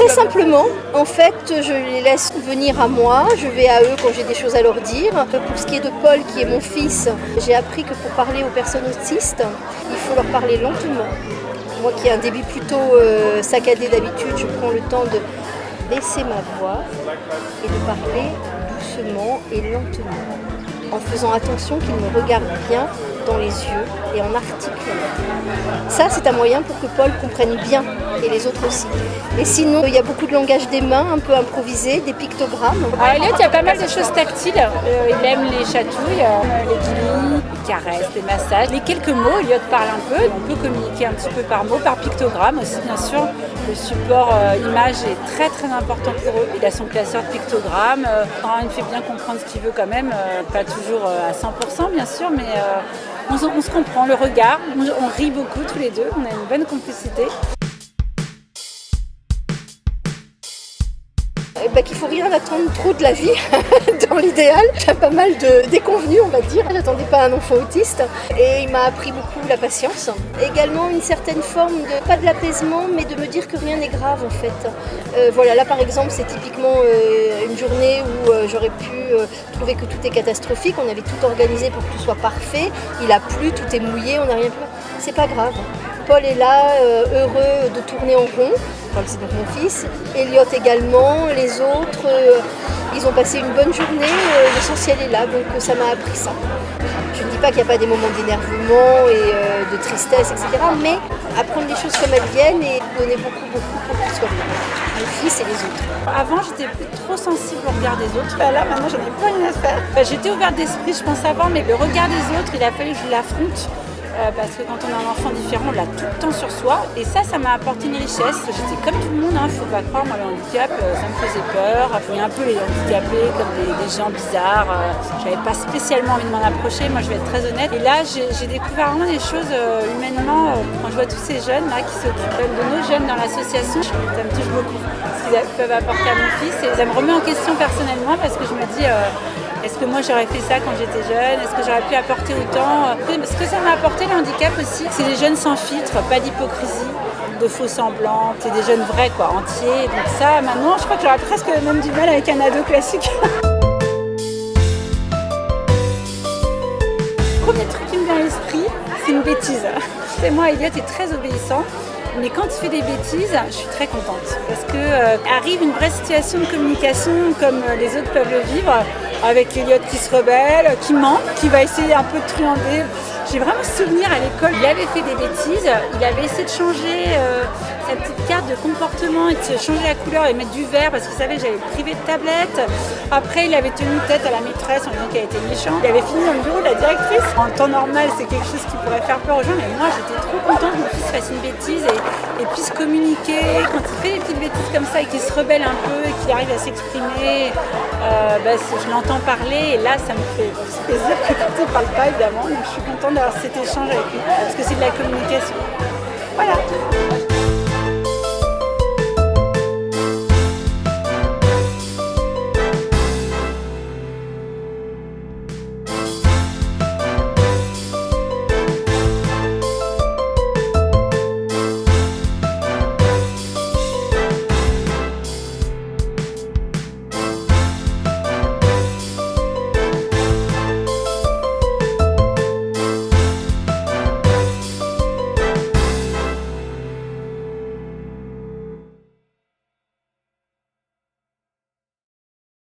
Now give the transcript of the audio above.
Très simplement, en fait, je les laisse venir à moi, je vais à eux quand j'ai des choses à leur dire. Pour ce qui est de Paul, qui est mon fils, j'ai appris que pour parler aux personnes autistes, il faut leur parler lentement. Moi qui ai un débit plutôt saccadé d'habitude, je prends le temps de baisser ma voix et de parler doucement et lentement, en faisant attention qu'ils me regardent bien dans les yeux et en articulant. Ça, c'est un moyen pour que Paul comprenne bien, et les autres aussi. Et sinon, il y a beaucoup de langage des mains, un peu improvisé, des pictogrammes. Elliot, il y a pas mal de choses tactiles. Il aime les chatouilles, les guillis, les caresses, les massages. Les quelques mots, Elliot parle un peu. On peut communiquer un petit peu par mots, par pictogramme aussi, bien sûr. Le support image est très très important pour eux. Il a son classeur de pictogrammes. Il me fait bien comprendre ce qu'il veut quand même. Pas toujours à 100% bien sûr, mais on se comprend. Le regard, on rit beaucoup tous les deux. On a une bonne complicité. Qu'il ne faut rien attendre trop de la vie, dans l'idéal. J'ai pas mal de déconvenus, on va dire. Je n'attendais pas un enfant autiste et il m'a appris beaucoup la patience. Également une certaine forme pas de l'apaisement, mais de me dire que rien n'est grave en fait. Voilà, là par exemple, c'est typiquement une journée où j'aurais pu trouver que tout est catastrophique. On avait tout organisé pour que tout soit parfait. Il a plu, tout est mouillé, on n'a rien pu. C'est pas grave. Paul est là, heureux de tourner en rond. Enfin, c'est donc mon fils. Elliot également. Les autres, ils ont passé une bonne journée. L'essentiel est là, donc ça m'a appris ça. Je ne dis pas qu'il n'y a pas des moments d'énervement et de tristesse, etc. Mais apprendre les choses comme elles viennent et donner beaucoup pour qu'ils soient bien. Mon fils et les autres. Avant, j'étais plus trop sensible au regard des autres. Là, maintenant, j'en ai plus rien à faire. J'étais ouverte d'esprit, je pense avant, mais le regard des autres, il a fallu que je l'affronte. Parce que quand on a un enfant différent, on l'a tout le temps sur soi. Et ça m'a apporté une richesse. J'étais comme tout le monde, faut pas croire. Moi, le handicap, ça me faisait peur. Je voyais un peu les handicapés comme des gens bizarres. J'avais pas spécialement envie de m'en approcher. Moi, je vais être très honnête. Et là, j'ai découvert vraiment des choses humainement. Quand je vois tous ces jeunes là qui s'occupent de nos jeunes dans l'association, ça me touche beaucoup. Ce qu'ils peuvent apporter à mon fils. Et ça me remet en question personnellement parce que je me dis... est-ce que moi j'aurais fait ça quand j'étais jeune? Est-ce que j'aurais pu apporter autant? Ce que ça m'a apporté le handicap aussi, c'est des jeunes sans filtre, pas d'hypocrisie, de faux semblants, c'est des jeunes vrais quoi, entiers. Donc ça maintenant je crois que j'aurais presque même du mal avec un ado classique. Le premier truc qui me vient à l'esprit, c'est une bêtise. Et moi, Elliot est très obéissant. Mais quand il fait des bêtises, je suis très contente parce que arrive une vraie situation de communication comme les autres peuvent le vivre, avec Elliot qui se rebelle, qui ment, qui va essayer un peu de truander. J'ai vraiment souvenir à l'école, il avait fait des bêtises, il avait essayé de changer sa petite carte de comportement et de changer la couleur et mettre du vert parce qu'il savait que j'allais le priver de tablette. Après, il avait tenu tête à la maîtresse en disant qu'elle était méchante. Il avait fini dans le bureau de la directrice. En temps normal, c'est quelque chose qui pourrait faire peur aux gens, mais moi, j'étais trop contente que mon fils fasse une bêtise et puisse communiquer. Quand il fait des petites bêtises comme ça et qu'il se rebelle un peu et qu'il arrive à s'exprimer, je l'entends parler et là, ça me fait plaisir que quand il ne parle pas, évidemment. Donc, je suis contente d'avoir cet échange avec lui parce que c'est de la communication. Voilà.